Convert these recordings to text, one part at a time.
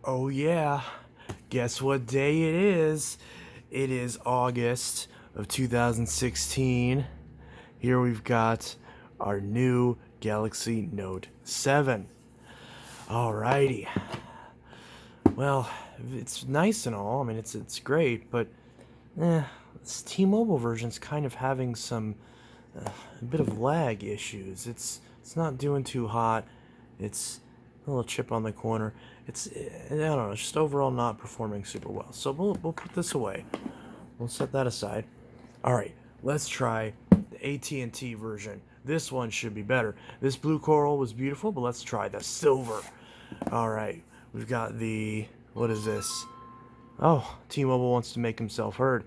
Oh yeah, guess what day it is? It is August of 2016. Here we've got our new Galaxy Note 7. Alrighty. Well, it's nice and all. I mean, it's great, but this T-Mobile version's kind of having some a bit of lag issues. It's not doing too hot. It's a little chip on the corner. I don't know. It's just overall not performing super well. So we'll put this away. We'll set that aside. All right, let's try the AT&T version. This one should be better. This blue coral was beautiful, but let's try the silver. All right, we've got what is this? Oh, T-Mobile wants to make himself heard.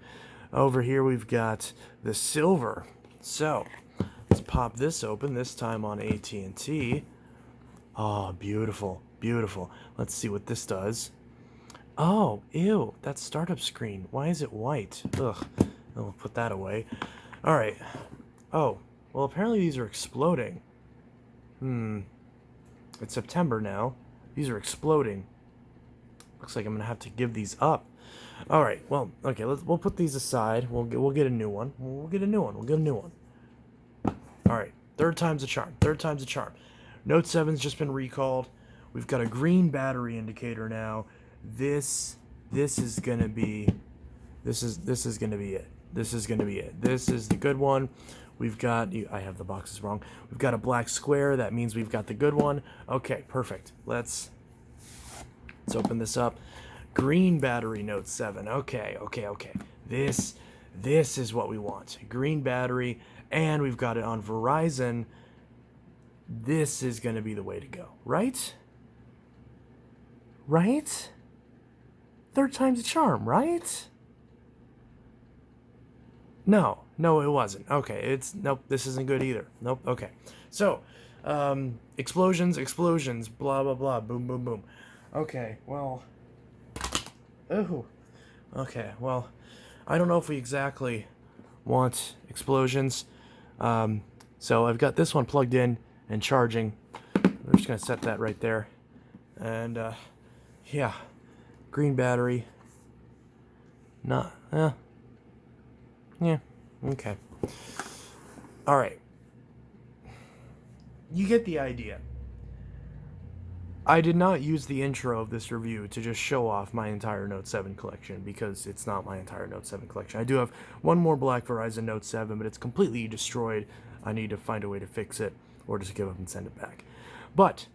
Over here we've got the silver. So let's pop this open. This time on AT&T. Oh, beautiful, beautiful. Let's see what this does. Oh, ew, that startup screen. Why is it white? Ugh. I'll put that away. All right. Oh, well, apparently these are exploding. It's September now. These are exploding. Looks like I'm gonna have to give these up. All right. Well, okay. We'll put these aside. We'll get a new one. We'll get a new one. We'll get a new one. All right. Third time's a charm. Third time's a charm. Note 7's just been recalled. We've got a green battery indicator now. This is gonna be this is gonna be it. This is gonna be it. This is the good one. We've got I have the boxes wrong. We've got a black square. That means we've got the good one. Okay, perfect. Let's open this up. Green battery Note 7. Okay. This is what we want. Green battery, and we've got it on Verizon. This is going to be the way to go, right? Right? Third time's a charm, right? No, it wasn't. Okay, nope, this isn't good either. Nope, okay. So, explosions, blah, blah, blah, boom, boom, boom. Okay, well, ooh. Okay, well, I don't know if we exactly want explosions. So I've got this one plugged in and charging. We're just gonna set that right there. And yeah, green battery. Not yeah, okay. All right. You get the idea. I did not use the intro of this review to just show off my entire Note 7 collection, because it's not my entire Note 7 collection. I do have one more black Verizon Note 7, but it's completely destroyed. I need to find a way to fix it, or just give up and send it back. But,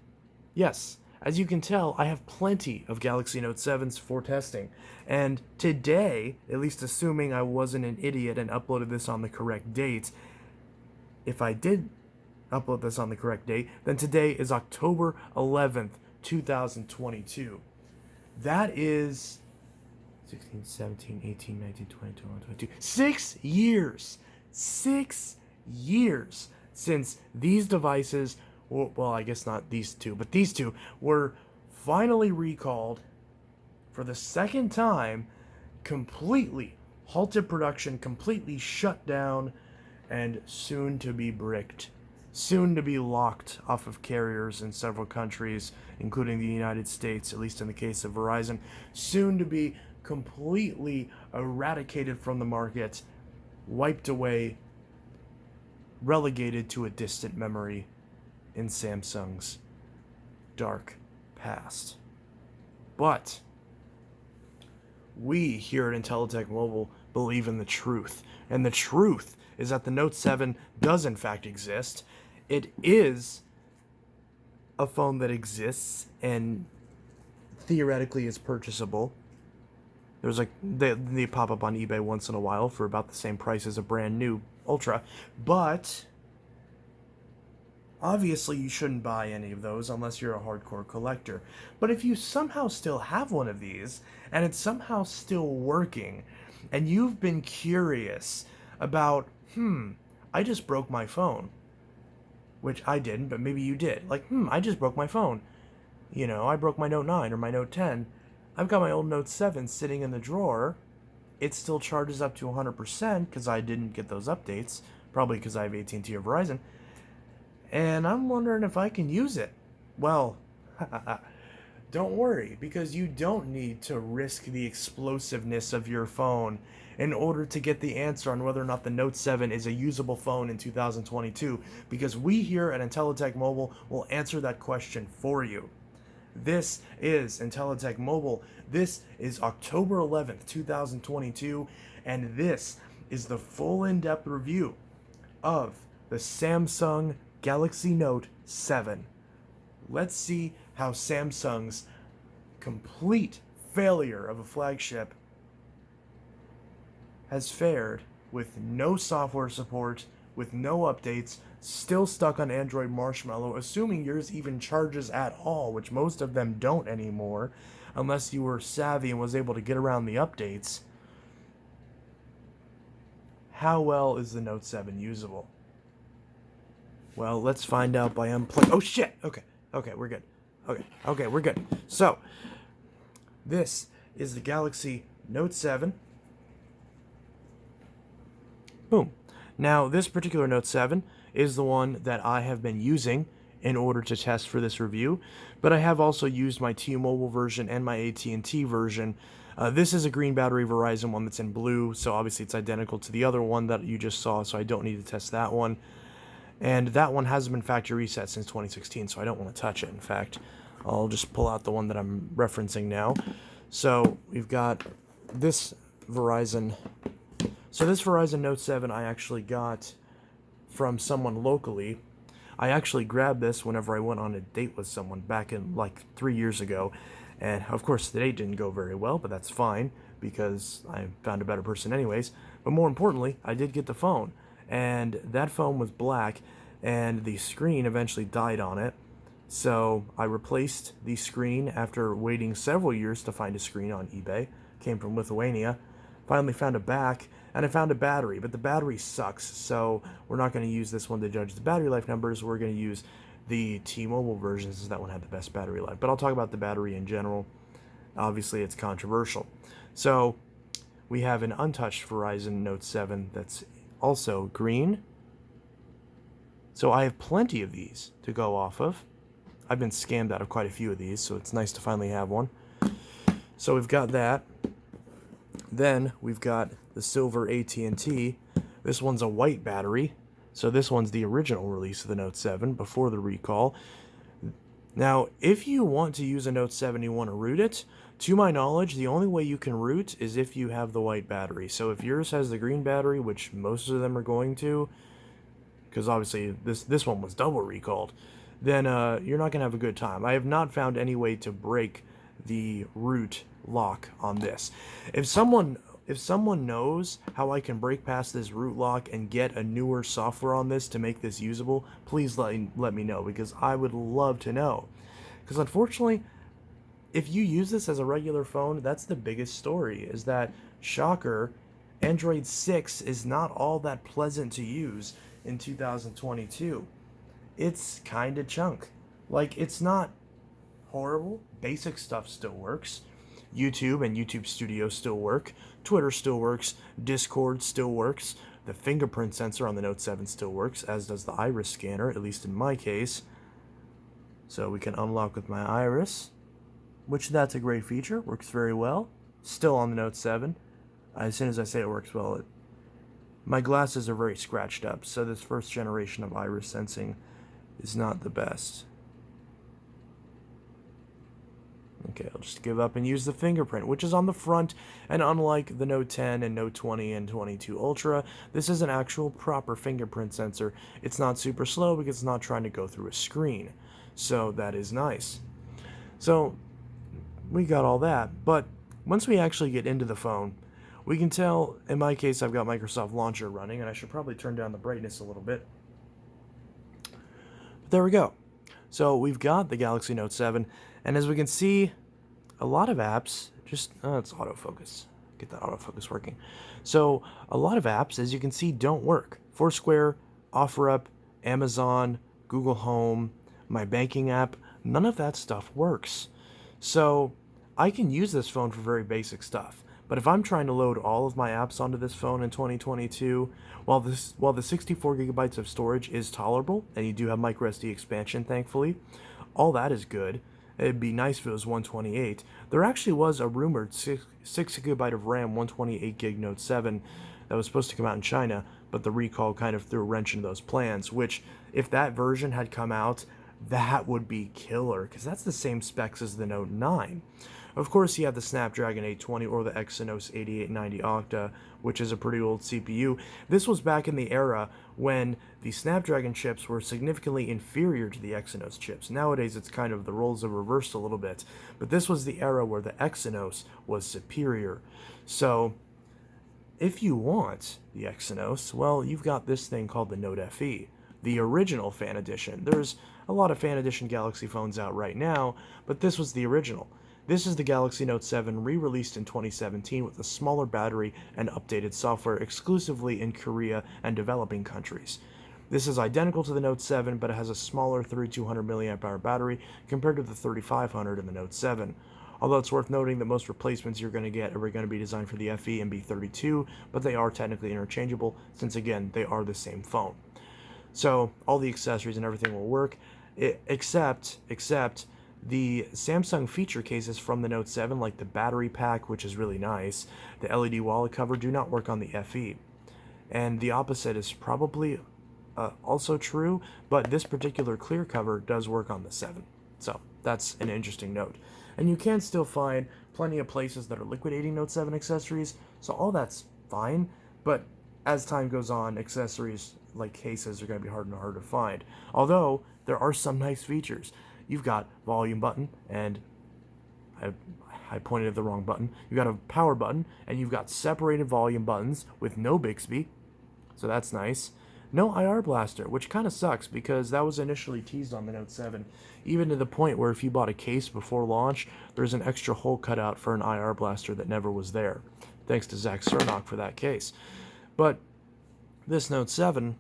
yes, as you can tell, I have plenty of Galaxy Note 7s for testing. And today, at least assuming I wasn't an idiot and uploaded this on the correct date, if I did upload this on the correct date, then today is October 11th, 2022. That is 16, 17, 18, 19, 20, 21, 22. 6 years! 6 years since these devices, well, I guess not these two, but these two were finally recalled for the second time, completely halted production, completely shut down, and soon to be bricked. Soon to be locked off of carriers in several countries, including the United States, at least in the case of Verizon. Soon to be completely eradicated from the market, wiped away, relegated to a distant memory in Samsung's dark past. But we here at Intellitech Mobile believe in the truth. And the truth is that the Note 7 does in fact exist. It is a phone that exists and theoretically is purchasable. There's like they pop up on eBay once in a while for about the same price as a brand new Ultra, but obviously you shouldn't buy any of those unless you're a hardcore collector. But if you somehow still have one of these and it's somehow still working, and you've been curious about, I just broke my phone, which I didn't, but maybe you did. Like, I just broke my phone. You know, I broke my Note 9 or my Note 10. I've got my old Note 7 sitting in the drawer. It still charges up to 100% because I didn't get those updates, probably because I have AT&T or Verizon. And I'm wondering if I can use it. Well, don't worry, because you don't need to risk the explosiveness of your phone in order to get the answer on whether or not the Note 7 is a usable phone in 2022, because we here at Intellitech Mobile will answer that question for you. This is Intellitech Mobile. This is October 11th, 2022, and this is the full in-depth review of the Samsung Galaxy Note 7. Let's see how Samsung's complete failure of a flagship has fared with no software support, with no updates, still stuck on Android Marshmallow, assuming yours even charges at all, which most of them don't anymore, unless you were savvy and was able to get around the updates. How well is the Note 7 usable? Well, let's find out by unplugging. Oh shit! Okay, we're good. Okay, we're good. So, this is the Galaxy Note 7. Boom. Now, this particular Note 7 is the one that I have been using in order to test for this review, but I have also used my T-Mobile version and my AT&T version. This is a green battery Verizon one that's in blue, so obviously it's identical to the other one that you just saw, so I don't need to test that one. And that one hasn't been factory reset since 2016, so I don't want to touch it. In fact, I'll just pull out the one that I'm referencing now. So we've got this Verizon. So this Verizon Note 7 I actually got from someone locally. I actually grabbed this whenever I went on a date with someone back in like 3 years ago. And of course the date didn't go very well, but that's fine because I found a better person anyways. But more importantly, I did get the phone. And that phone was black, and the screen eventually died on it. So I replaced the screen after waiting several years to find a screen on eBay. Came from Lithuania. Finally found a back, and I found a battery, but the battery sucks, so we're not going to use this one to judge the battery life numbers. We're going to use the T-Mobile version, since that one had the best battery life. But I'll talk about the battery in general. Obviously, it's controversial. So we have an untouched Verizon Note 7 that's also green. So I have plenty of these to go off of. I've been scammed out of quite a few of these, so it's nice to finally have one. So we've got that. Then we've got the silver AT&T. This one's a white battery. So this one's the original release of the Note 7 before the recall. Now, if you want to use a Note 7, you want to root it, to my knowledge, the only way you can root is if you have the white battery. So if yours has the green battery, which most of them are going to, because obviously this one was double recalled, then you're not going to have a good time. I have not found any way to break the root lock on this. If someone knows how I can break past this root lock and get a newer software on this to make this usable, please let me know, because I would love to know. Because unfortunately, if you use this as a regular phone, that's the biggest story, is that, shocker, Android 6 is not all that pleasant to use in 2022. It's kind of chunk. Like, it's not horrible. Basic stuff still works. YouTube and YouTube Studio still work. Twitter still works. Discord still works. The fingerprint sensor on the Note 7 still works, as does the iris scanner, at least in my case. So we can unlock with my iris, which that's a great feature. Works very well. Still on the Note 7. As soon as I say it works well, my glasses are very scratched up, so this first generation of iris sensing is not the best. Okay, I'll just give up and use the fingerprint, which is on the front, and unlike the Note 10 and Note 20 and 22 Ultra, this is an actual proper fingerprint sensor. It's not super slow because it's not trying to go through a screen, so that is nice. So we got all that, but once we actually get into the phone, we can tell, in my case, I've got Microsoft Launcher running, and I should probably turn down the brightness a little bit. But there we go. So we've got the Galaxy Note 7, and as we can see, a lot of apps just, it's autofocus. Get that autofocus working. So a lot of apps, as you can see, don't work. Foursquare, OfferUp, Amazon, Google Home, my banking app, none of that stuff works. So I can use this phone for very basic stuff. But if I'm trying to load all of my apps onto this phone in 2022, while the 64 gigabytes of storage is tolerable, and you do have microSD expansion, thankfully, all that is good. It'd be nice if it was 128. There actually was a rumored 6 GB of RAM, 128 gig Note 7 that was supposed to come out in China, but the recall kind of threw a wrench into those plans, which, if that version had come out, that would be killer, because that's the same specs as the Note 9. Of course, you have the Snapdragon 820 or the Exynos 8890 Octa, which is a pretty old CPU. This was back in the era when the Snapdragon chips were significantly inferior to the Exynos chips. Nowadays, it's kind of the roles have reversed a little bit, but this was the era where the Exynos was superior. So, if you want the Exynos, well, you've got this thing called the Note FE, the original Fan Edition. There's a lot of Fan Edition Galaxy phones out right now, but this was the original. This is the Galaxy Note 7 re-released in 2017 with a smaller battery and updated software exclusively in Korea and developing countries. This is identical to the Note 7, but it has a smaller 3200 mAh battery compared to the 3500 in the Note 7. Although it's worth noting that most replacements you're going to get are going to be designed for the FE and B32, but they are technically interchangeable since, again, they are the same phone. So all the accessories and everything will work, except the Samsung feature cases from the Note 7, like the battery pack, which is really nice, the LED wallet cover, do not work on the FE. And the opposite is probably also true, but this particular clear cover does work on the 7. So that's an interesting note. And you can still find plenty of places that are liquidating Note 7 accessories, so all that's fine, but as time goes on, accessories like cases are going to be harder and harder to find. Although, there are some nice features. You've got volume button, and I pointed at the wrong button. You've got a power button, and you've got separated volume buttons with no Bixby, so that's nice. No IR blaster, which kind of sucks because that was initially teased on the Note 7, even to the point where if you bought a case before launch, there's an extra hole cut out for an IR blaster that never was there. Thanks to Zach Cernock for that case. But this Note 7,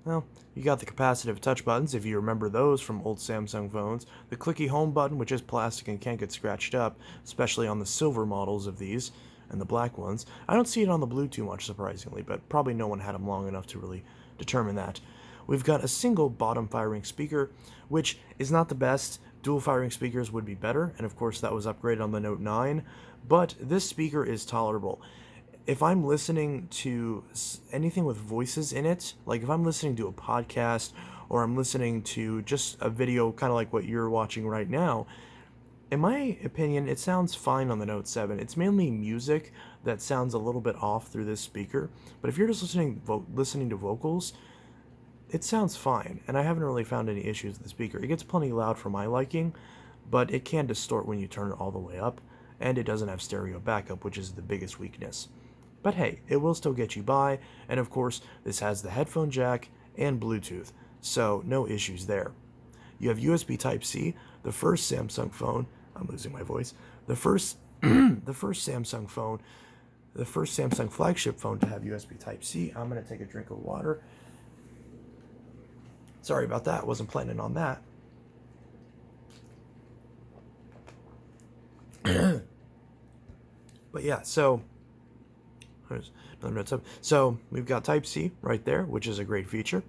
well, you got the capacitive touch buttons, if you remember those from old Samsung phones. The clicky home button, which is plastic and can't get scratched up, especially on the silver models of these, and the black ones. I don't see it on the blue too much, surprisingly, but probably no one had them long enough to really determine that. We've got a single bottom firing speaker, which is not the best. Dual firing speakers would be better, and of course that was upgraded on the Note 9, but this speaker is tolerable. If I'm listening to anything with voices in it, like if I'm listening to a podcast or I'm listening to just a video kind of like what you're watching right now, in my opinion, it sounds fine on the Note 7. It's mainly music that sounds a little bit off through this speaker, but if you're just listening to vocals, it sounds fine, and I haven't really found any issues with the speaker. It gets plenty loud for my liking, but it can distort when you turn it all the way up, and it doesn't have stereo backup, which is the biggest weakness. But hey, it will still get you by, and of course, this has the headphone jack and Bluetooth, so no issues there. You have USB Type-C, the first Samsung phone, I'm losing my voice, the first Samsung phone, the first Samsung flagship phone to have USB Type-C. I'm going to take a drink of water. Sorry about that, wasn't planning on that. But yeah, so there's another Note 7. So we've got Type-C right there, which is a great feature.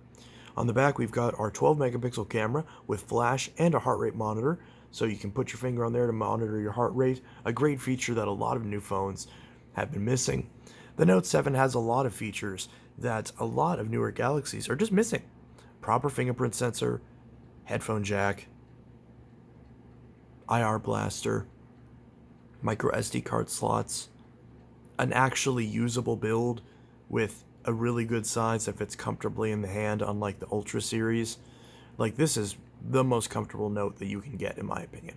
On the back, we've got our 12 megapixel camera with flash and a heart rate monitor, so you can put your finger on there to monitor your heart rate, a great feature that a lot of new phones have been missing. The Note 7 has a lot of features that a lot of newer Galaxies are just missing. Proper fingerprint sensor, headphone jack, IR blaster, micro SD card slots, an actually usable build with a really good size that fits comfortably in the hand, unlike the Ultra series. Like, this is the most comfortable Note that you can get, in my opinion.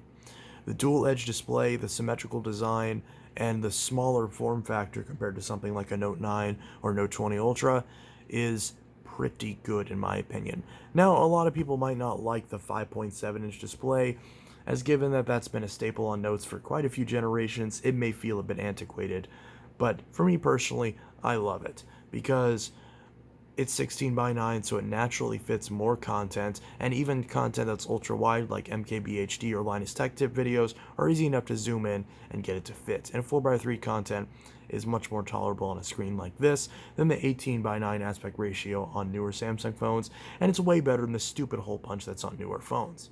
The dual edge display, the symmetrical design, and the smaller form factor compared to something like a Note 9 or Note 20 Ultra is pretty good, in my opinion. Now, a lot of people might not like the 5.7-inch display, as given that that's been a staple on Notes for quite a few generations, it may feel a bit antiquated. But for me personally, I love it, because it's 16:9, so it naturally fits more content, and even content that's ultra-wide, like MKBHD or Linus Tech Tip videos, are easy enough to zoom in and get it to fit. And 4:3 content is much more tolerable on a screen like this than the 18:9 aspect ratio on newer Samsung phones, and it's way better than the stupid hole punch that's on newer phones.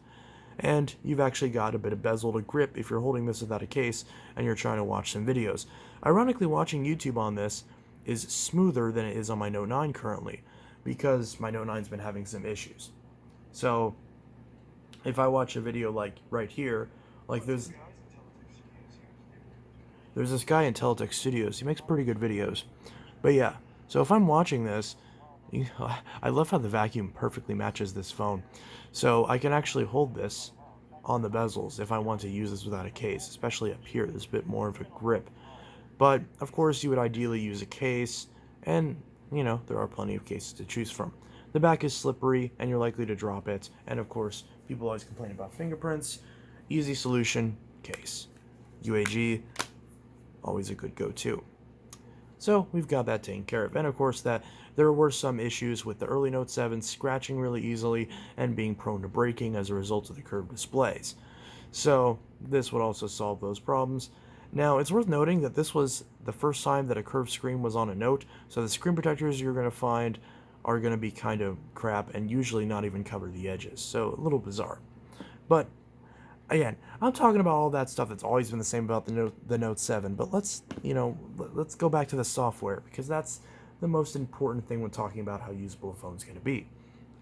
and you've actually got a bit of bezel to grip if you're holding this without a case and you're trying to watch some videos. Ironically, watching YouTube on this is smoother than it is on my Note 9 currently, because my Note 9's been having some issues. So if I watch a video like right here, like there's this guy Intellitech Studios. He makes pretty good videos. But yeah, so if I'm watching this, I love how the vacuum perfectly matches this phone. So I can actually hold this on the bezels if I want to use this without a case, especially up here. There's a bit more of a grip. But of course you would ideally use a case, and there are plenty of cases to choose from. The back is slippery and you're likely to drop it, and of course people always complain about fingerprints. Easy solution, case. UAG, always a good go-to. So we've got that taken care of. And of course that there were some issues with the early Note 7 scratching really easily and being prone to breaking as a result of the curved displays. So this would also solve those problems. Now it's worth noting that this was the first time that a curved screen was on a Note, so the screen protectors you're going to find are going to be kind of crap and usually not even cover the edges, so a little bizarre. But again, I'm talking about all that stuff that's always been the same about the Note 7, but let's go back to the software, because that's the most important thing when talking about how usable a phone's going to be,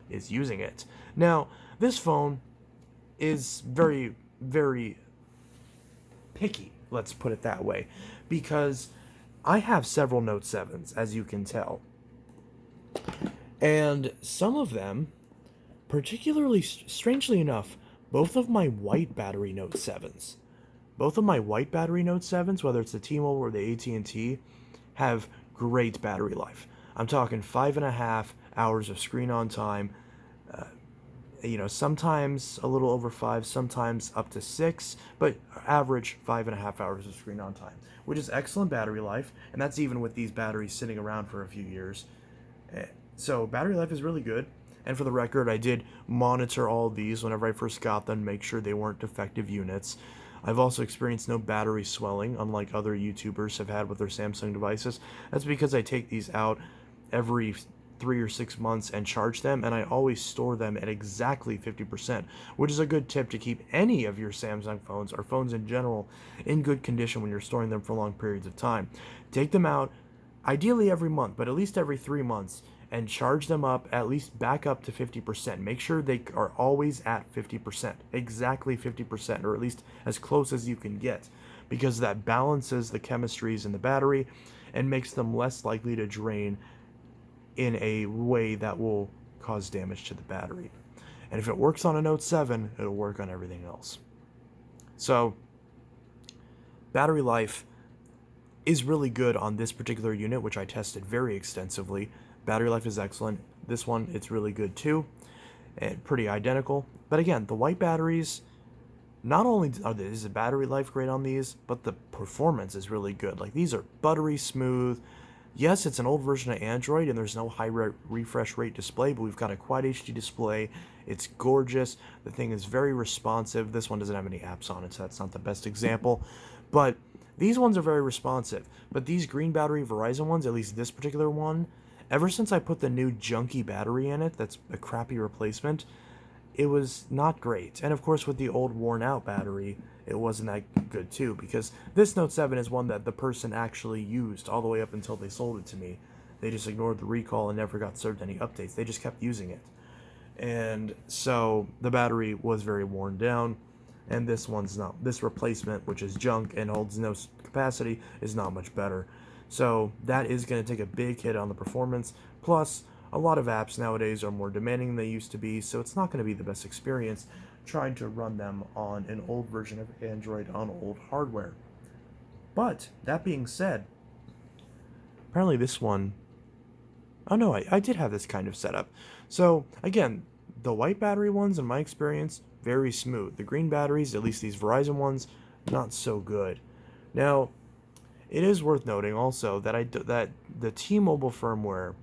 is using it. Now, this phone is very, very picky, let's put it that way, because I have several Note 7s, as you can tell, and some of them, particularly strangely enough, both of my white battery Note 7s, whether it's the T-Mobile or the AT&T, have great battery life. I'm talking 5.5 hours of screen on time, sometimes a little over 5, sometimes up to 6, but average 5.5 hours of screen on time, which is excellent battery life, and that's even with these batteries sitting around for a few years. So battery life is really good. And for the record, I did monitor all of these whenever I first got them, make sure they weren't defective units. I've also experienced no battery swelling, unlike other YouTubers have had with their Samsung devices. That's because I take these out every 3 or 6 months and charge them, and I always store them at exactly 50%, which is a good tip to keep any of your Samsung phones, or phones in general, in good condition when you're storing them for long periods of time. Take them out, ideally every month, but at least every 3 months, and charge them up, at least back up to 50%. Make sure they are always at 50%, exactly 50%, or at least as close as you can get, because that balances the chemistries in the battery and makes them less likely to drain in a way that will cause damage to the battery. And if it works on a Note 7, it'll work on everything else. So, battery life is really good on this particular unit, which I tested very extensively. Battery life is excellent. This one, it's really good too, and pretty identical. But again, the white batteries, not only is the battery life great on these, but the performance is really good. Like, these are buttery smooth. Yes, it's an old version of Android, and there's no high refresh rate display, but we've got a Quad HD display. It's gorgeous. The thing is very responsive. This one doesn't have any apps on it, so that's not the best example. But these ones are very responsive. But these green battery Verizon ones, at least this particular one, ever since I put the new junky battery in it, that's a crappy replacement, it was not great. And of course with the old worn out battery, it wasn't that good too, because this Note 7 is one that the person actually used all the way up until they sold it to me. They just ignored the recall and never got served any updates. They just kept using it. And so the battery was very worn down, and this one's not. This replacement, which is junk and holds no capacity, is not much better. So that is going to take a big hit on the performance. Plus, a lot of apps nowadays are more demanding than they used to be, so it's not going to be the best experience trying to run them on an old version of Android on old hardware. But, that being said, apparently this one... Oh no, I did have this kind of setup. So, again, the white battery ones, in my experience, very smooth. The green batteries, at least these Verizon ones, not so good. Now, it is worth noting also that that the T-Mobile firmware,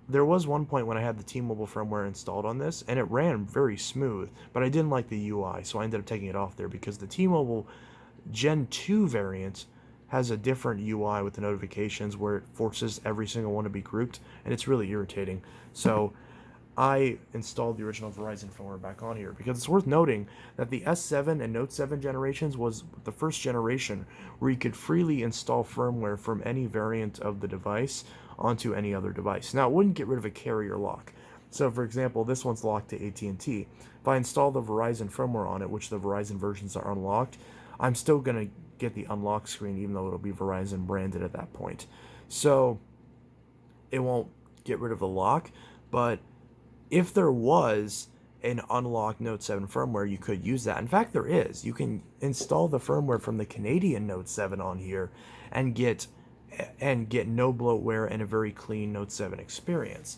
there was one point when I had the T-Mobile firmware installed on this, and it ran very smooth, but I didn't like the UI, so I ended up taking it off there, because the T-Mobile Gen 2 variant has a different UI with the notifications where it forces every single one to be grouped, and it's really irritating. So I installed the original Verizon firmware back on here, because it's worth noting that the S7 and Note 7 generations was the first generation where you could freely install firmware from any variant of the device onto any other device. Now, it wouldn't get rid of a carrier lock. So, for example, this one's locked to AT&T. If I install the Verizon firmware on it, which the Verizon versions are unlocked, I'm still going to get the unlock screen, even though it'll be Verizon branded at that point. So, it won't get rid of the lock, but if there was an unlocked Note 7 firmware, you could use that. In fact, there is. You can install the firmware from the Canadian Note 7 on here and get no bloatware and a very clean Note 7 experience.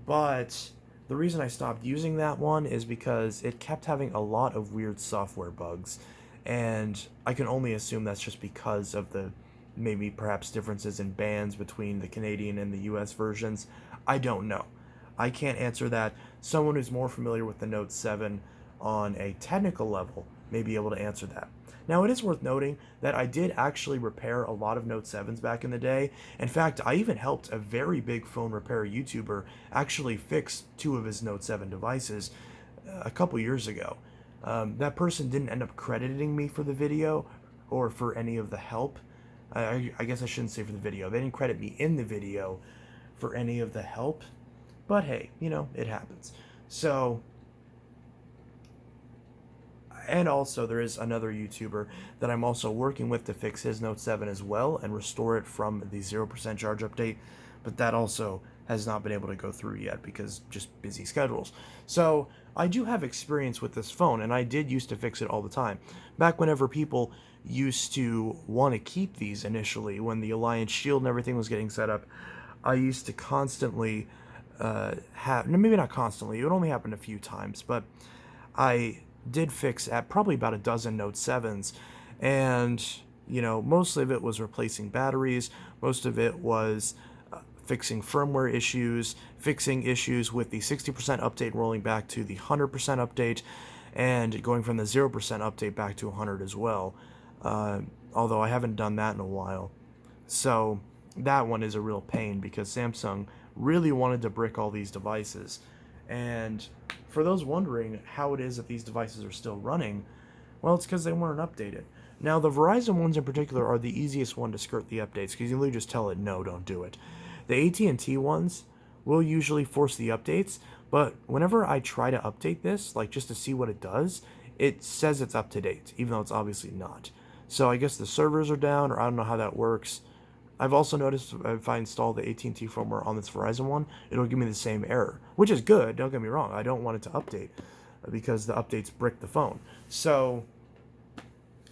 But the reason I stopped using that one is because it kept having a lot of weird software bugs, and I can only assume that's just because of the maybe perhaps differences in bands between the Canadian and the US versions. I don't know. I can't answer that. Someone who's more familiar with the Note 7 on a technical level may be able to answer that. Now, it is worth noting that I did actually repair a lot of Note 7s back in the day. In fact, I even helped a very big phone repair YouTuber actually fix 2 of his Note 7 devices a couple years ago. That person didn't end up crediting me for the video or for any of the help. I guess I shouldn't say for the video. They didn't credit me in the video for any of the help. But hey, it happens. So, and also there is another YouTuber that I'm also working with to fix his Note 7 as well and restore it from the 0% charge update. But that also has not been able to go through yet because just busy schedules. So I do have experience with this phone, and I did used to fix it all the time. Back whenever people used to want to keep these initially, when the Alliance Shield and everything was getting set up, I used to constantly maybe not constantly, it would only happen a few times, but I did fix at probably about a dozen Note 7s, and mostly of it was replacing batteries, most of it was fixing firmware issues, fixing issues with the 60% update rolling back to the 100% update, and going from the 0% update back to 100 as well, although I haven't done that in a while. So that one is a real pain because Samsung really wanted to brick all these devices. And for those wondering how it is that these devices are still running, well, it's because they weren't updated. Now, the Verizon ones in particular are the easiest one to skirt the updates because you literally just tell it, no, don't do it. The AT&T ones will usually force the updates, but whenever I try to update this, like just to see what it does, it says it's up to date, even though it's obviously not. So I guess the servers are down, or I don't know how that works. I've also noticed if I install the AT&T firmware on this Verizon one, it'll give me the same error, which is good, don't get me wrong. I don't want it to update because the updates brick the phone. So,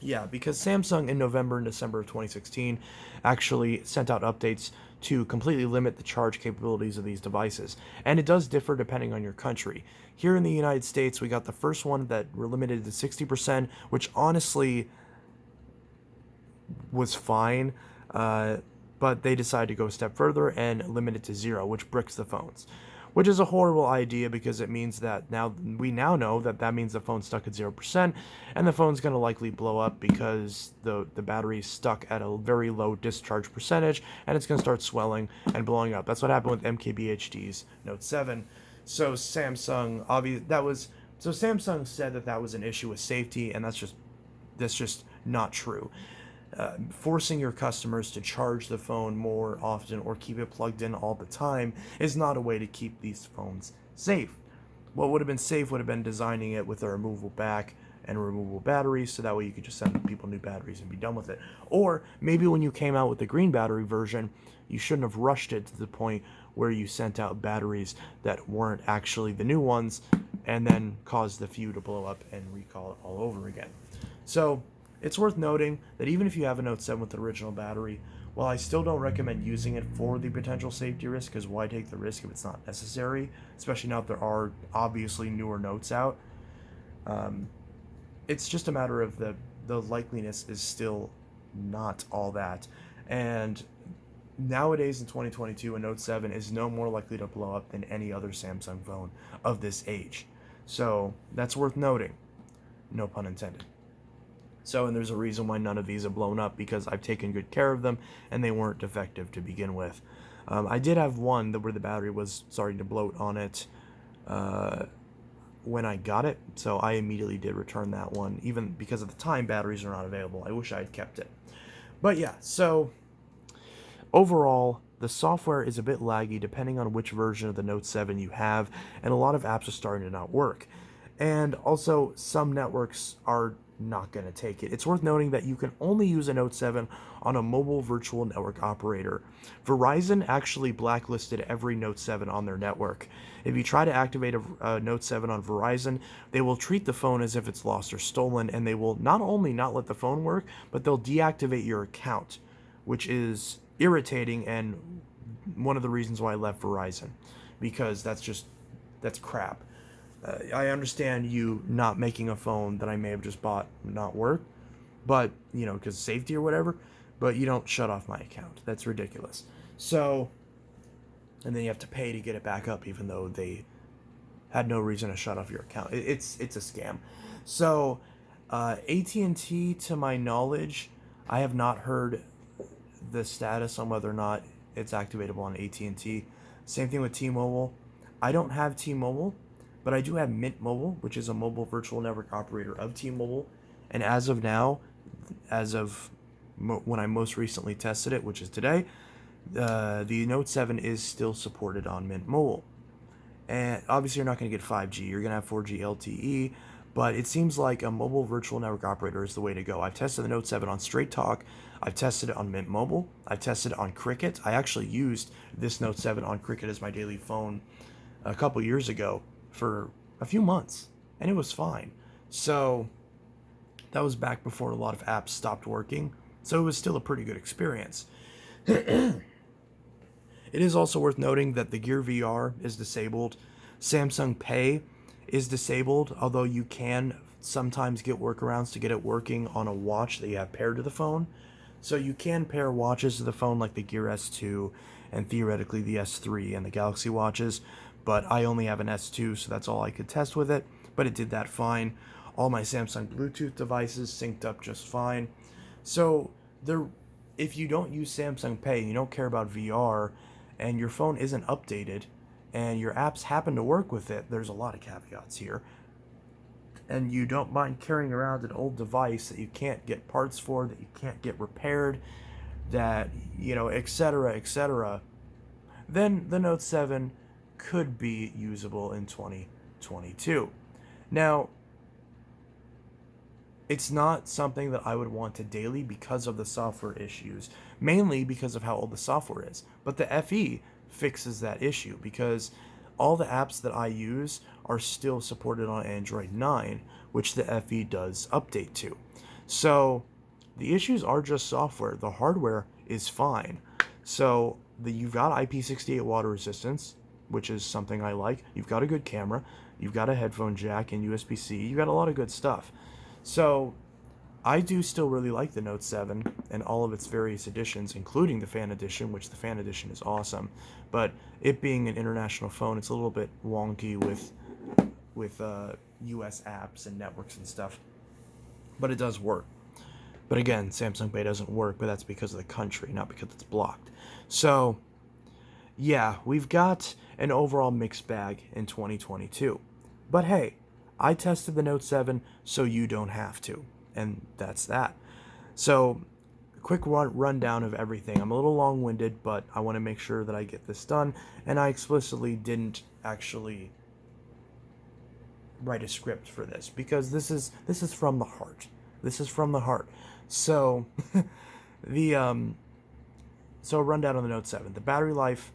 yeah, because Samsung in November and December of 2016 actually sent out updates to completely limit the charge capabilities of these devices. And it does differ depending on your country. Here in the United States, we got the first one that were limited to 60%, which honestly was fine. But they decided to go a step further and limit it to 0, which bricks the phones, which is a horrible idea because it means that we now know that means the phone's stuck at 0%, and the phone's going to likely blow up because the battery is stuck at a very low discharge percentage, and it's going to start swelling and blowing up. That's what happened with MKBHD's Note 7. So Samsung Samsung said that was an issue with safety, and that's just not true. Forcing your customers to charge the phone more often or keep it plugged in all the time is not a way to keep these phones safe. What would have been safe would have been designing it with a removable back and removable batteries, so that way you could just send people new batteries and be done with it. Or maybe when you came out with the green battery version, you shouldn't have rushed it to the point where you sent out batteries that weren't actually the new ones and then caused the few to blow up and recall it all over again. So it's worth noting that even if you have a Note 7 with the original battery, while I still don't recommend using it for the potential safety risk, because why take the risk if it's not necessary, especially now that there are obviously newer Notes out, it's just a matter of the likeliness is still not all that. And nowadays in 2022, a Note 7 is no more likely to blow up than any other Samsung phone of this age. So that's worth noting. No pun intended. So, and there's a reason why none of these have blown up, because I've taken good care of them and they weren't defective to begin with. I did have one where the battery was starting to bloat on it when I got it, so I immediately did return that one, even because at the time batteries are not available. I wish I had kept it. But yeah, so overall, the software is a bit laggy depending on which version of the Note 7 you have, and a lot of apps are starting to not work. And also, some networks are not going to take it. It's worth noting that you can only use a Note 7 on a mobile virtual network operator. Verizon actually blacklisted every Note 7 on their network. If you try to activate a Note 7 on Verizon, they will treat the phone as if it's lost or stolen, and they will not only not let the phone work, but they'll deactivate your account, which is irritating and one of the reasons why I left Verizon, because that's crap. I understand you not making a phone that I may have just bought not work, but, because safety or whatever, but you don't shut off my account. That's ridiculous. So, and then you have to pay to get it back up, even though they had no reason to shut off your account. It's a scam. So, AT&T, to my knowledge, I have not heard the status on whether or not it's activatable on AT&T. Same thing with T-Mobile. I don't have T-Mobile, but I do have Mint Mobile, which is a mobile virtual network operator of T-Mobile. And as of now, when I most recently tested it, which is today, the Note 7 is still supported on Mint Mobile. And obviously you're not going to get 5G. You're going to have 4G LTE, but it seems like a mobile virtual network operator is the way to go. I've tested the Note 7 on Straight Talk. I've tested it on Mint Mobile. I've tested it on Cricket. I actually used this Note 7 on Cricket as my daily phone a couple years ago for a few months, and it was fine. So that was back before a lot of apps stopped working, so it was still a pretty good experience. It is also worth noting that the Gear VR is disabled. Samsung Pay is disabled, although you can sometimes get workarounds to get it working on a watch that you have paired to the phone. So you can pair watches to the phone like the Gear S2 and theoretically the S3 and the Galaxy watches, but I only have an S2, so that's all I could test with it, but it did that fine. All my Samsung Bluetooth devices synced up just fine. So if you don't use Samsung Pay and you don't care about VR and your phone isn't updated and your apps happen to work with it, there's a lot of caveats here, and you don't mind carrying around an old device that you can't get parts for, that you can't get repaired, that, etc., then the Note 7 could be usable in 2022. Now, it's not something that I would want to daily because of the software issues, mainly because of how old the software is. But the FE fixes that issue because all the apps that I use are still supported on Android 9, which the FE does update to. So the issues are just software. The hardware is fine. So you've got IP68 water resistance, which is something I like. You've got a good camera. You've got a headphone jack and USB-C. You've got a lot of good stuff. So I do still really like the Note 7 and all of its various editions, including the Fan Edition, which the Fan Edition is awesome. But it being an international phone, it's a little bit wonky with US apps and networks and stuff. But it does work. But again, Samsung Pay doesn't work, but that's because of the country, not because it's blocked. So, yeah, we've got an overall mixed bag in 2022. But hey, I tested the Note 7, so you don't have to. And that's that. So, quick rundown of everything. I'm a little long-winded, but I want to make sure that I get this done. And I explicitly didn't actually write a script for this because this is from the heart. This is from the heart. So, so a rundown on the Note 7. The battery life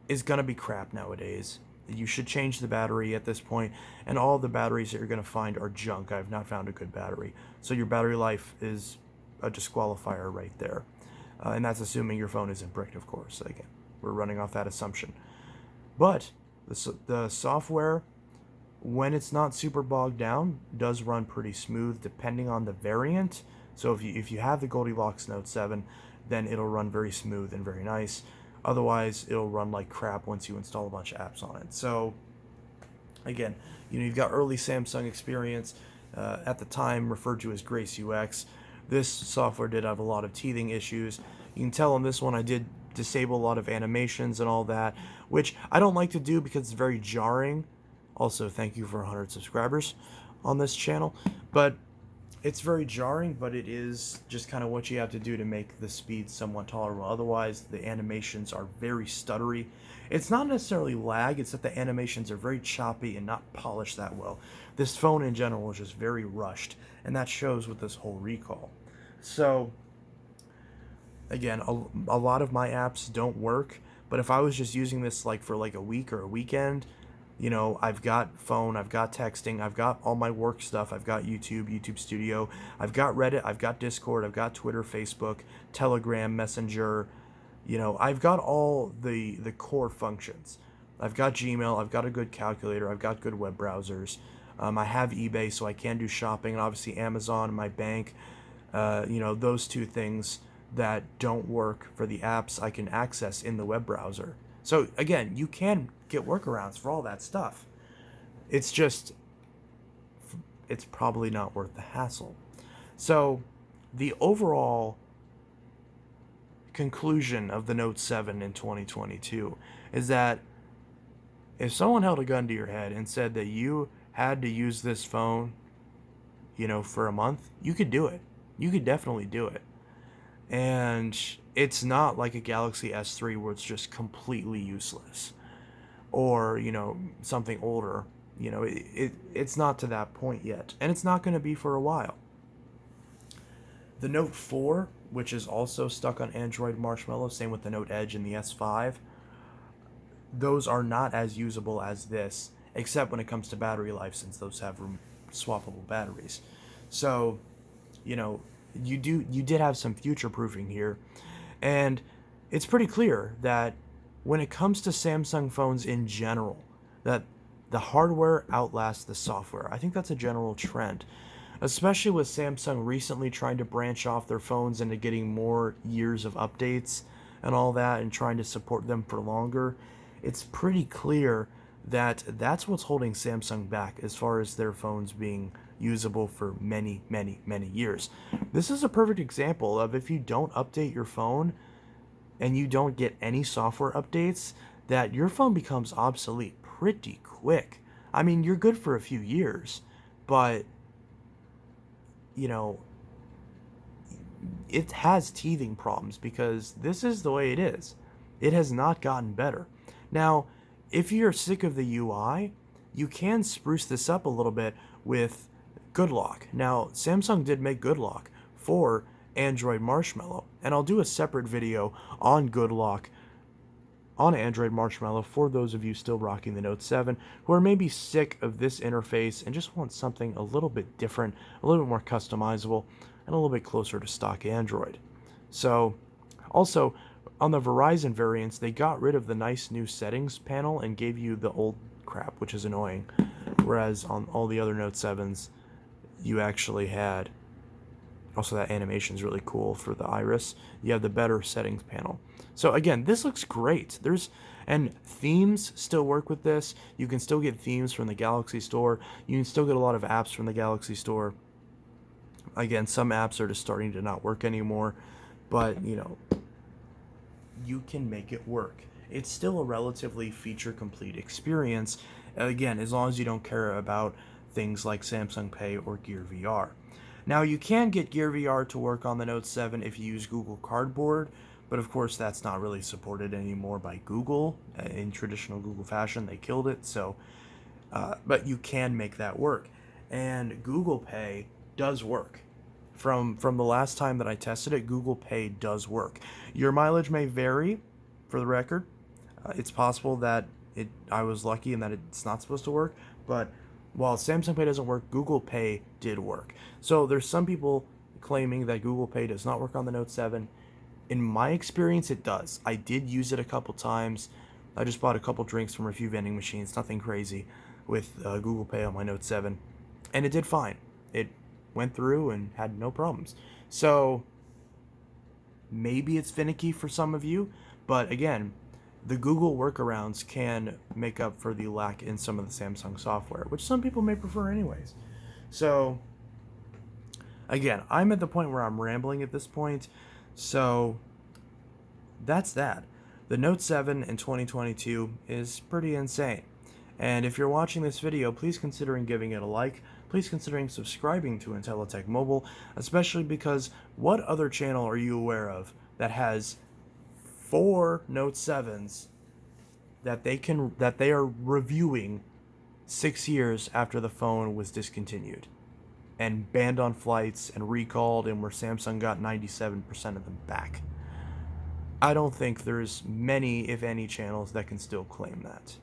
is gonna be crap nowadays. You should change the battery at this point, and all the batteries that you're going to find are junk. I've not found a good battery. So your battery life is a disqualifier right there. And that's assuming your phone isn't bricked, of course. Again, we're running off that assumption. But the software, when it's not super bogged down, does run pretty smooth depending on the variant. So if you have the Goldilocks Note 7, then it'll run very smooth and very nice. Otherwise, it'll run like crap once you install a bunch of apps on it. So, again, you've got early Samsung experience, at the time referred to as Grace UX. This software did have a lot of teething issues. You can tell on this one I did disable a lot of animations and all that, which I don't like to do because it's very jarring. Also, thank you for 100 subscribers on this channel. But it's very jarring, but it is just kind of what you have to do to make the speed somewhat tolerable. Otherwise, the animations are very stuttery. It's not necessarily lag, it's that the animations are very choppy and not polished that well. This phone in general is just very rushed, and that shows with this whole recall. So, again, a lot of my apps don't work, but if I was just using this like for like a week or a weekend, you know, I've got phone, I've got texting, I've got all my work stuff, I've got YouTube Studio, I've got Reddit, I've got Discord, I've got Twitter, Facebook, Telegram, Messenger, you know, I've got all the core functions. I've got Gmail, I've got a good calculator, I've got good web browsers. I have eBay, so I can do shopping, and obviously Amazon, my bank, you know, those two things that don't work for the apps I can access in the web browser. So again, you can get workarounds for all that stuff. It's just, it's probably not worth the hassle. So the overall conclusion of the Note 7 in 2022 is that if someone held a gun to your head and said that you had to use this phone, you know, for a month, you could do it. You could definitely do it. And it's not like a Galaxy S3 where it's just completely useless, or, you know, something older. You know, it's not to that point yet, and it's not going to be for a while. The Note 4, which is also stuck on Android Marshmallow, same with the Note Edge and the S5, those are not as usable as this, except when it comes to battery life, since those have swappable batteries. So, you know, you did have some future proofing here, and it's pretty clear that when it comes to Samsung phones in general, that the hardware outlasts the software. I think that's a general trend, especially with Samsung recently trying to branch off their phones into getting more years of updates and all that, and trying to support them for longer. It's pretty clear that that's what's holding Samsung back as far as their phones being usable for many, many, many years. This is a perfect example of if you don't update your phone and you don't get any software updates, that your phone becomes obsolete pretty quick. I mean, you're good for a few years, but, you know, it has teething problems because this is the way it is. It has not gotten better. Now, if you're sick of the UI, you can spruce this up a little bit with Good Lock. Now, Samsung did make Good Lock for Android Marshmallow, and I'll do a separate video on Good Lock on Android Marshmallow for those of you still rocking the Note 7 who are maybe sick of this interface and just want something a little bit different, a little bit more customizable, and a little bit closer to stock Android. So, also, on the Verizon variants, they got rid of the nice new settings panel and gave you the old crap, which is annoying. Whereas on all the other Note 7s, you actually had, also that animation is really cool for the iris, you have the better settings panel. So again, this looks great. And themes still work with this. You can still get themes from the Galaxy Store. You can still get a lot of apps from the Galaxy Store. Again, some apps are just starting to not work anymore, but, you know, you can make it work. It's still a relatively feature-complete experience, again, as long as you don't care about things like Samsung Pay or Gear VR. Now, you can get Gear VR to work on the Note 7 if you use Google Cardboard, but of course that's not really supported anymore by Google. In traditional Google fashion, they killed it, so, but you can make that work. And Google Pay does work. From the last time that I tested it, Google Pay does work. Your mileage may vary, for the record. It's possible that I was lucky and that it's not supposed to work, but while Samsung Pay doesn't work, Google Pay did work. So there's some people claiming that Google Pay does not work on the Note 7. In my experience, it does. I did use it a couple times. I just bought a couple drinks from a few vending machines, nothing crazy, with Google Pay on my Note 7, and it did fine. It went through and had no problems. So maybe it's finicky for some of you, but again, the Google workarounds can make up for the lack in some of the Samsung software, which some people may prefer anyways. So again, I'm at the point where I'm rambling at this point, so that's that. The Note 7 in 2022 is pretty insane. And if you're watching this video, please consider giving it a like. Please consider subscribing to Intellitech Mobile, especially because what other channel are you aware of that has 4 Note 7s that they are reviewing 6 years after the phone was discontinued and banned on flights and recalled, and where Samsung got 97% of them back? I don't think there's many, if any, channels that can still claim that.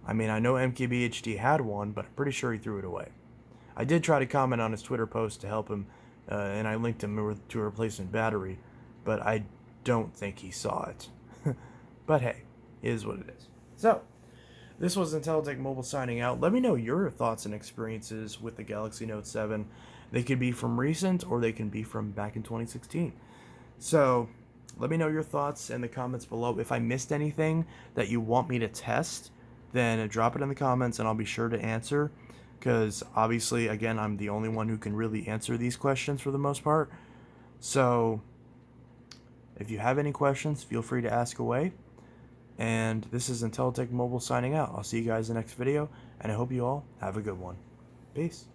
I mean, I know MKBHD had one, but I'm pretty sure he threw it away. I did try to comment on his Twitter post to help him, and I linked him to a replacement battery, but I don't think he saw it. But hey, it is what it is. So, this was Intellitech Mobile signing out. Let me know your thoughts and experiences with the Galaxy Note 7. They could be from recent, or they can be from back in 2016. So, let me know your thoughts in the comments below. If I missed anything that you want me to test, then drop it in the comments and I'll be sure to answer. Because obviously, again, I'm the only one who can really answer these questions for the most part. So, if you have any questions, feel free to ask away. And this is Intellitech Mobile signing out. I'll see you guys in the next video, and I hope you all have a good one. Peace.